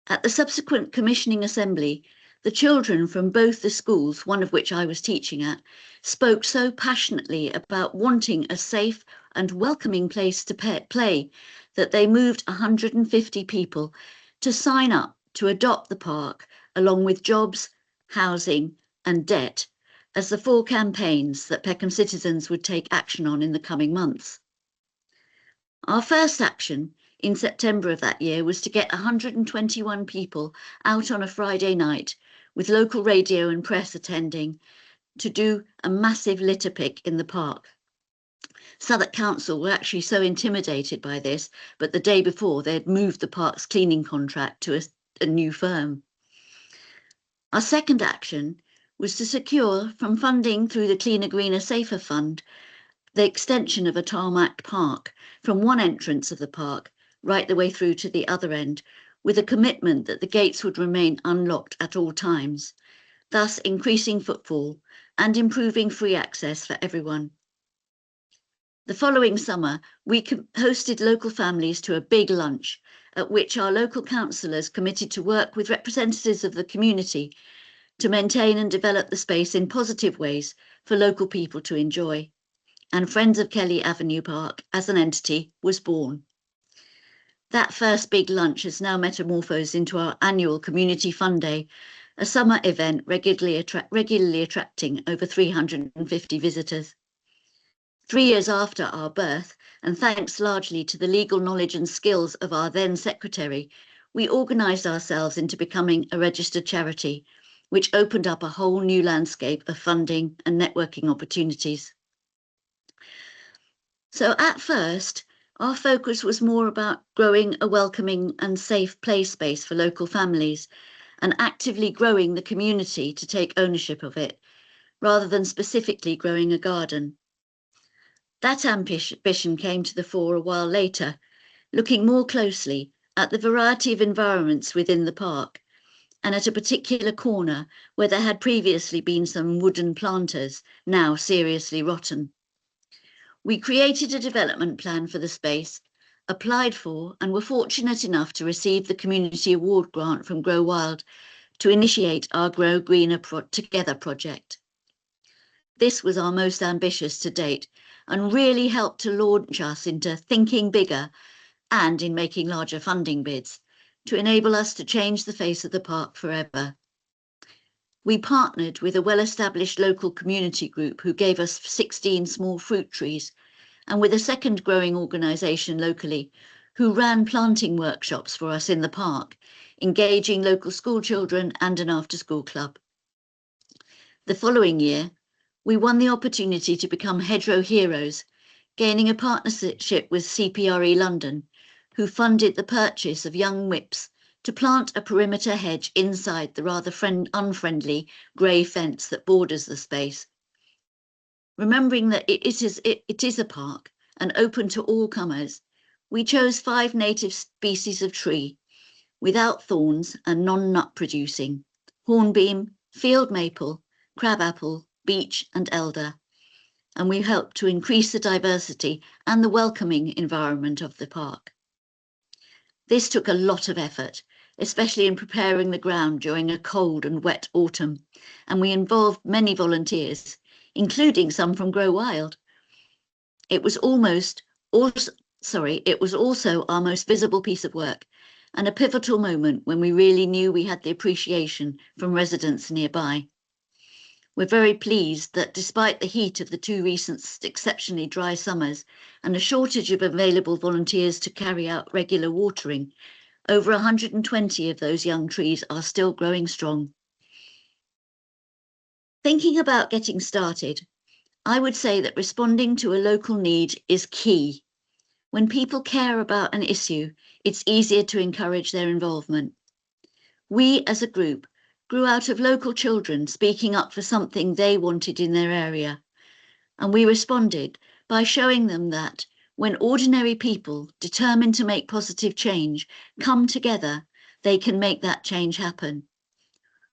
At the subsequent commissioning assembly, the children from both the schools, one of which I was teaching at, spoke so passionately about wanting a safe and welcoming place to play that they moved 150 people to sign up to adopt the park, along with jobs, housing and debt, as the 4 campaigns that Peckham citizens would take action on in the coming months. Our first action in September of that year was to get 121 people out on a Friday night, with local radio and press attending, to do a massive litter pick in the park. Southwark Council were actually so intimidated by this, but the day before they'd moved the park's cleaning contract to a new firm. Our second action was to secure, from funding through the Cleaner, Greener, Safer Fund, the extension of a tarmacked park from one entrance of the park right the way through to the other end, with a commitment that the gates would remain unlocked at all times, thus increasing footfall and improving free access for everyone. The following summer, we hosted local families to a big lunch, at which our local councillors committed to work with representatives of the community to maintain and develop the space in positive ways for local people to enjoy. and Friends of Kelly Avenue Park as an entity was born. That first big lunch has now metamorphosed into our annual Community Fun Day, a summer event regularly attracting over 350 visitors. 3 years after our birth, and thanks largely to the legal knowledge and skills of our then secretary, we organised ourselves into becoming a registered charity, which opened up a whole new landscape of funding and networking opportunities. So at first, our focus was more about growing a welcoming and safe play space for local families and actively growing the community to take ownership of it, rather than specifically growing a garden. That ambition came to the fore a while later, looking more closely at the variety of environments within the park and at a particular corner where there had previously been some wooden planters, now seriously rotten. We created a development plan for the space, applied for and were fortunate enough to receive the Community Award grant from Grow Wild to initiate our Grow Greener Together project. This was our most ambitious to date and really helped to launch us into thinking bigger and in making larger funding bids to enable us to change the face of the park forever. We partnered with a well-established local community group who gave us 16 small fruit trees, and with a second growing organisation locally who ran planting workshops for us in the park, engaging local school children and an after-school club. The following year, we won the opportunity to become Hedgerow Heroes, gaining a partnership with CPRE London, who funded the purchase of young whips to plant a perimeter hedge inside the rather unfriendly grey fence that borders the space. Remembering that it is a park and open to all comers, we chose 5 native species of tree, without thorns and non-nut producing: hornbeam, field maple, crabapple, beech and elder, and we helped to increase the diversity and the welcoming environment of the park. This took a lot of effort, especially in preparing the ground during a cold and wet autumn, and we involved many volunteers, including some from Grow Wild. It was also our most visible piece of work and a pivotal moment when we really knew we had the appreciation from residents nearby. We're very pleased that despite the heat of the 2 recent exceptionally dry summers and a shortage of available volunteers to carry out regular watering, over 120 of those young trees are still growing strong. Thinking about getting started, I would say that responding to a local need is key. When people care about an issue, it's easier to encourage their involvement. We as a group grew out of local children speaking up for something they wanted in their area, and we responded by showing them that when ordinary people determined to make positive change come together, they can make that change happen.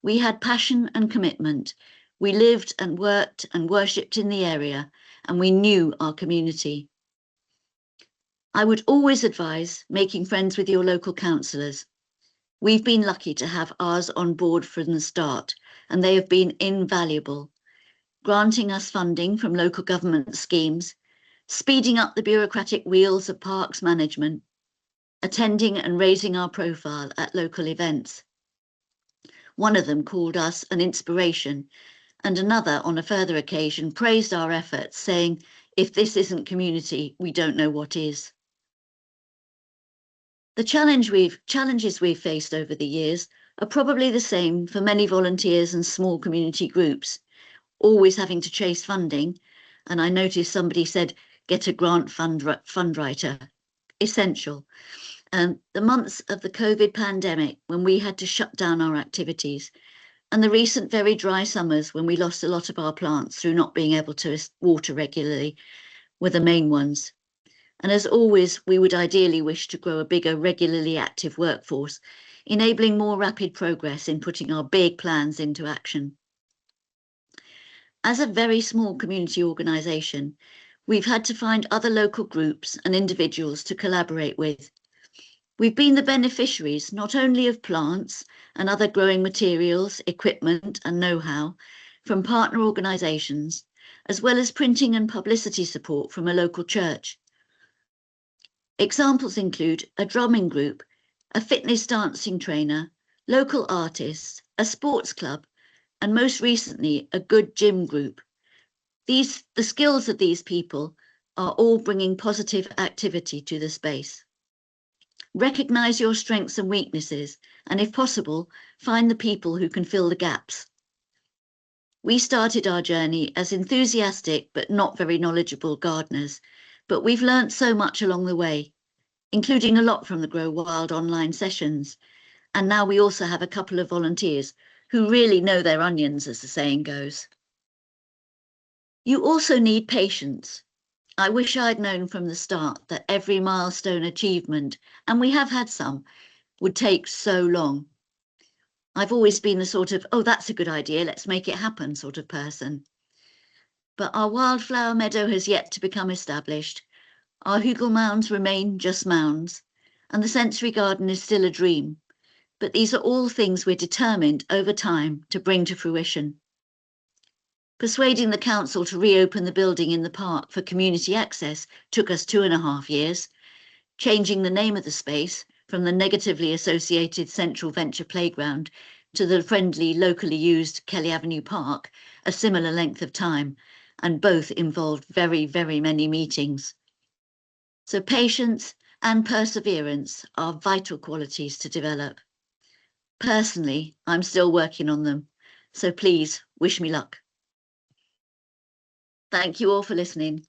We had passion and commitment. We lived and worked and worshipped in the area, and we knew our community. I would always advise making friends with your local councillors. We've been lucky to have ours on board from the start, and they have been invaluable, granting us funding from local government schemes, speeding up the bureaucratic wheels of parks management, attending and raising our profile at local events. One of them called us an inspiration, and another on a further occasion praised our efforts, saying, "If this isn't community, we don't know what is." The challenges we've faced over the years are probably the same for many volunteers and small community groups, always having to chase funding. And I noticed somebody said, get a grant fund writer, essential. The months of the COVID pandemic when we had to shut down our activities, and the recent very dry summers when we lost a lot of our plants through not being able to water regularly, were the main ones. And as always, we would ideally wish to grow a bigger, regularly active workforce, enabling more rapid progress in putting our big plans into action. As a very small community organisation, we've had to find other local groups and individuals to collaborate with. We've been the beneficiaries not only of plants and other growing materials, equipment and know-how from partner organisations, as well as printing and publicity support from a local church. Examples include a drumming group, a fitness dancing trainer, local artists, a sports club, and most recently, a good gym group. The skills of these people are all bringing positive activity to the space. Recognize your strengths and weaknesses, and if possible, find the people who can fill the gaps. We started our journey as enthusiastic but not very knowledgeable gardeners, but we've learned so much along the way, including a lot from the Grow Wild online sessions. And now we also have a couple of volunteers who really know their onions, as the saying goes. You also need patience. I wish I'd known from the start that every milestone achievement, and we have had some, would take so long. I've always been the sort of, oh, that's a good idea, let's make it happen sort of person. But our wildflower meadow has yet to become established. Our hugel mounds remain just mounds, and the sensory garden is still a dream. But these are all things we're determined over time to bring to fruition. Persuading the council to reopen the building in the park for community access took us 2.5 years. Changing the name of the space from the negatively associated Central Venture Playground to the friendly, locally used Kelly Avenue Park, a similar length of time, and both involved very, very many meetings. So patience and perseverance are vital qualities to develop. Personally, I'm still working on them, so please wish me luck. Thank you all for listening.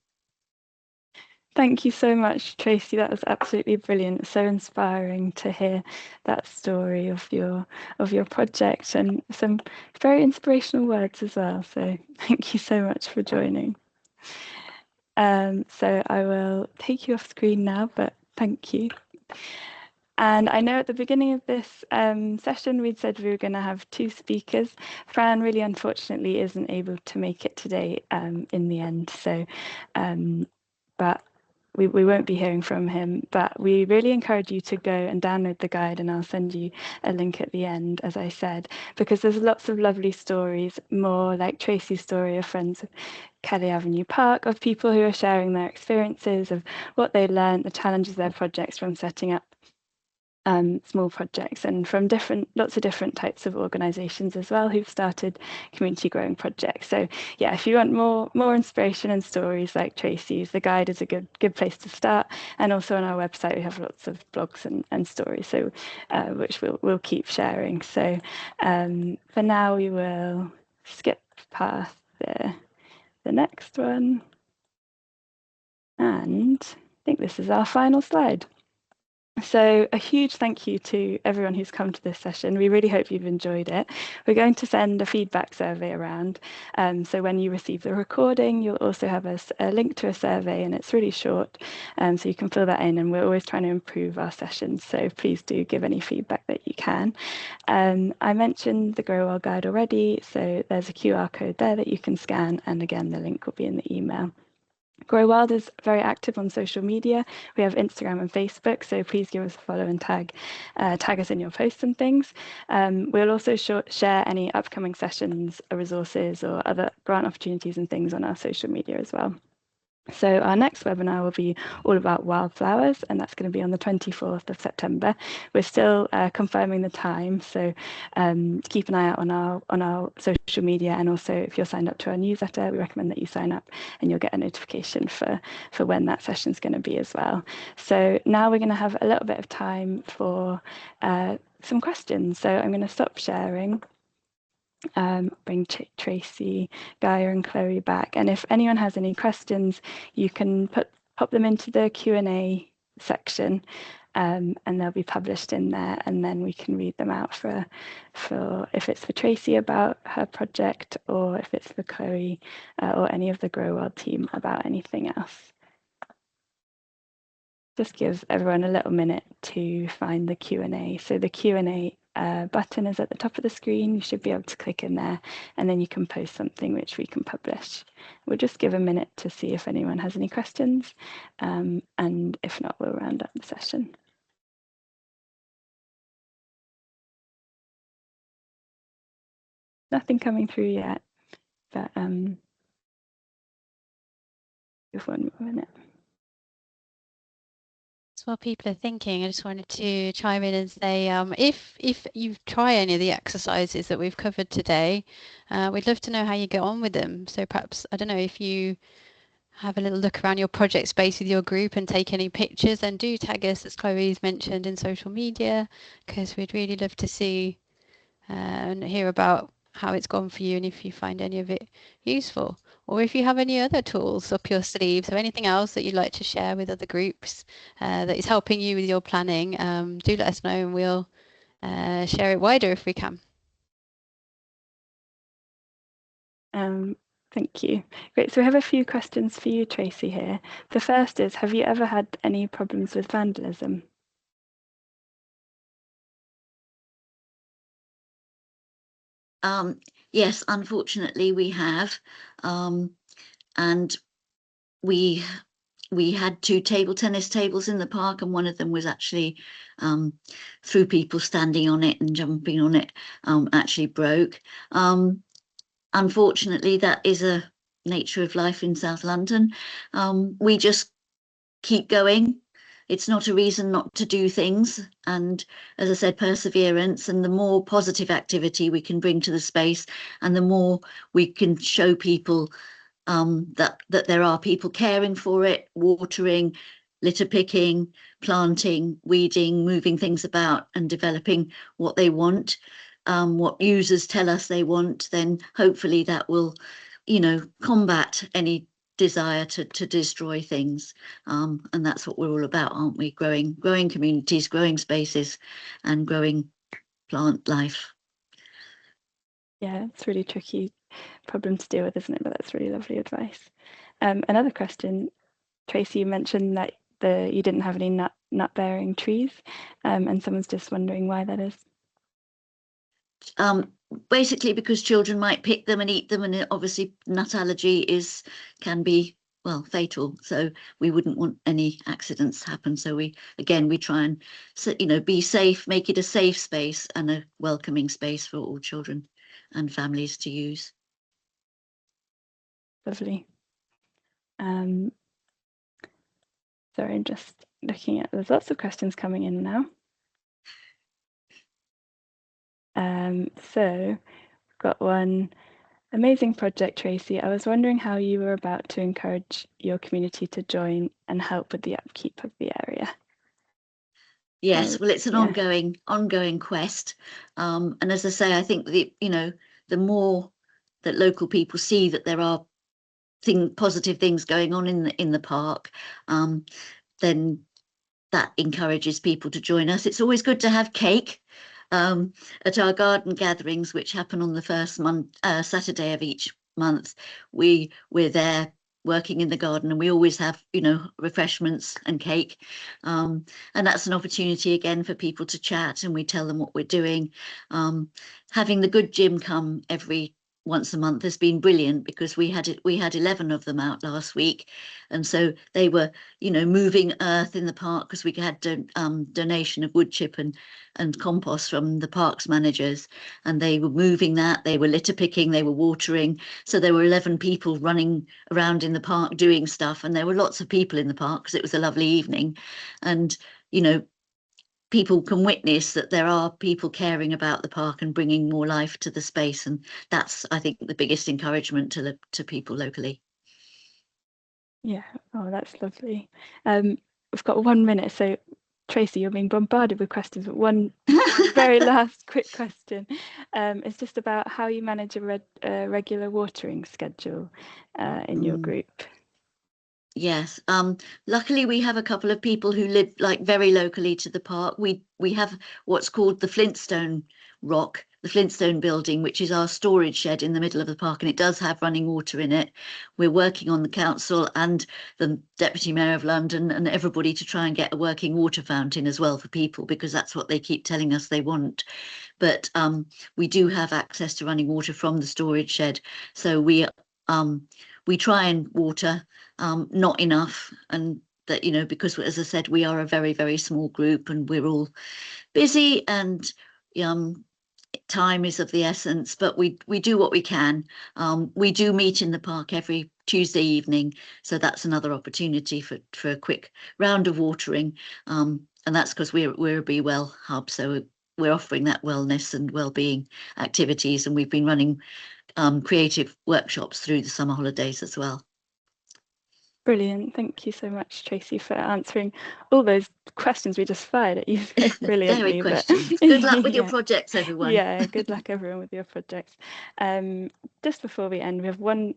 Thank you so much, Tracy. That was absolutely brilliant. So inspiring to hear that story of your project, and some very inspirational words as well. So thank you so much for joining. So I will take you off screen now, but thank you. And I know at the beginning of this session, we'd said we were going to have 2 speakers. Fran really unfortunately isn't able to make it today in the end. So, but we won't be hearing from him, but we really encourage you to go and download the guide, and I'll send you a link at the end, as I said, because there's lots of lovely stories, more like Tracy's story of friends of Kelly Avenue Park, of people who are sharing their experiences of what they learned, the challenges their projects from setting up small projects, and from lots of different types of organisations as well who've started community growing projects. So yeah, if you want more inspiration and stories like Tracy's, the guide is a good place to start. And also on our website we have lots of blogs and stories, so which we'll keep sharing. So for now we will skip past the next one, and I think this is our final slide. So a huge thank you to everyone who's come to this session. We really hope you've enjoyed it. We're going to send a feedback survey around. So when you receive the recording, you'll also have a link to a survey, and it's really short. So you can fill that in, and we're always trying to improve our sessions. So please do give any feedback that you can. I mentioned the Grow Well guide already. So there's a QR code there that you can scan. And again, the link will be in the email. Grow Wild is very active on social media. We have Instagram and Facebook, so please give us a follow and tag us in your posts and things. We'll also share any upcoming sessions, resources, or other grant opportunities and things on our social media as well. So our next webinar will be all about wildflowers, and that's going to be on the 24th of September. We're still confirming the time, so keep an eye out on our social media, and also if you're signed up to our newsletter, we recommend that you sign up, and you'll get a notification for when that session is going to be as well. So now we're going to have a little bit of time for some questions. So I'm going to stop sharing. Bring Tracy, Gaia and Chloe back. And if anyone has any questions, you can pop them into the Q&A section, and they'll be published in there, and then we can read them out for if it's for Tracy about her project, or if it's for Chloe or any of the Grow World team about anything else. Just gives everyone a little minute to find the Q&A. So the Q&A button is at the top of the screen. You should be able to click in there, and then you can post something which we can publish. We'll just give a minute to see if anyone has any questions, and if not, we'll round up the session. Nothing coming through yet, but With 1 minute. So while people are thinking, I just wanted to chime in and say, if you try any of the exercises that we've covered today, we'd love to know how you get on with them. So perhaps, I don't know, if you have a little look around your project space with your group and take any pictures, then do tag us, as Chloe's mentioned, in social media, because we'd really love to see and hear about how it's gone for you and if you find any of it useful. Or if you have any other tools up your sleeves or anything else that you'd like to share with other groups that is helping you with your planning, do let us know and we'll share it wider if we can. Thank you. Great. So we have a few questions for you, Tracy, here. The first is, have you ever had any problems with vandalism? Yes, unfortunately we have, and we had 2 table tennis tables in the park, and one of them was actually, through people standing on it and jumping on it, actually broke. Unfortunately, that is a nature of life in South London. We just keep going. It's not a reason not to do things. And as I said, perseverance, and the more positive activity we can bring to the space and the more we can show people that there are people caring for it, watering, litter picking, planting, weeding, moving things about and developing what they want, what users tell us they want, then hopefully that will, combat any desire to destroy things, and that's what we're all about, aren't we? Growing communities, growing spaces, and growing plant life. Yeah, it's really tricky problem to deal with, isn't it? But that's really lovely advice. Another question, Tracy, you mentioned that you didn't have any nut-bearing trees, and someone's just wondering why that is. Basically because children might pick them and eat them, and obviously nut allergy can be, well, fatal, so we wouldn't want any accidents to happen. So we try and be safe, make it a safe space and a welcoming space for all children and families to use. Lovely. Sorry, I'm just looking at, there's lots of questions coming in now. So got one. Amazing project, Tracy. I was wondering how you were about to encourage your community to join and help with the upkeep of the area. Yes, well, it's an ongoing quest, and as I say, I think the more that local people see that there are positive things going on in the park, then that encourages people to join us. It's always good to have cake at our garden gatherings, which happen on the first Saturday of each month. We're there working in the garden, and we always have refreshments and cake, and that's an opportunity again for people to chat, and we tell them what we're doing. Having the good gym come every once a month has been brilliant, because we had 11 of them out last week, and so they were moving earth in the park, because we had donation of wood chip and compost from the parks managers, and they were moving that, they were litter picking, they were watering. So there were 11 people running around in the park doing stuff, and there were lots of people in the park because it was a lovely evening. And people can witness that there are people caring about the park and bringing more life to the space, and that's, I think, the biggest encouragement to people locally. Yeah, oh, that's lovely. We've got 1 minute, so Tracy, you're being bombarded with questions, but one very last quick question is just about how you manage a regular watering schedule in your group. Yes, luckily we have a couple of people who live very locally to the park. We have what's called the Flintstone Rock, the Flintstone building, which is our storage shed in the middle of the park, and it does have running water in it. We're working on the council and the Deputy Mayor of London and everybody to try and get a working water fountain as well for people, because that's what they keep telling us they want. But we do have access to running water from the storage shed, so we try and water, not enough, and that because, as I said, we are a very, very small group and we're all busy, and time is of the essence, but we do what we can. We do meet in the park every Tuesday evening. So that's another opportunity for a quick round of watering. And that's because we're a Be Well hub. So we're offering that wellness and well-being activities. And we've been running creative workshops through the summer holidays as well. Brilliant. Thank you so much, Tracy, for answering all those questions we just fired at you so brilliantly. Very questions. Good luck with your projects, everyone. Yeah, good luck everyone with your projects. Just before we end, we have one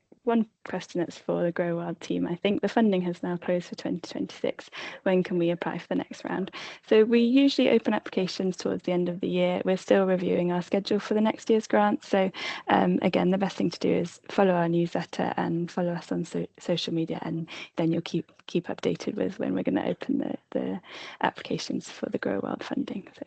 question that's for the Grow Wild team. I think the funding has now closed for 2026. When can we apply for the next round? So we usually open applications towards the end of the year. We're still reviewing our schedule for the next year's grant. So again, the best thing to do is follow our newsletter and follow us on social media, and then you'll keep updated with when we're going to open the applications for the Grow Wild funding. So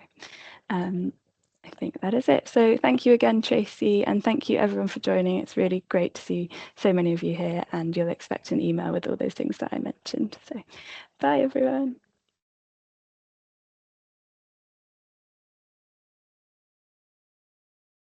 I think that is it. So thank you again, Tracy, and thank you everyone for joining. It's really great to see so many of you here, and you'll expect an email with all those things that I mentioned. So bye everyone.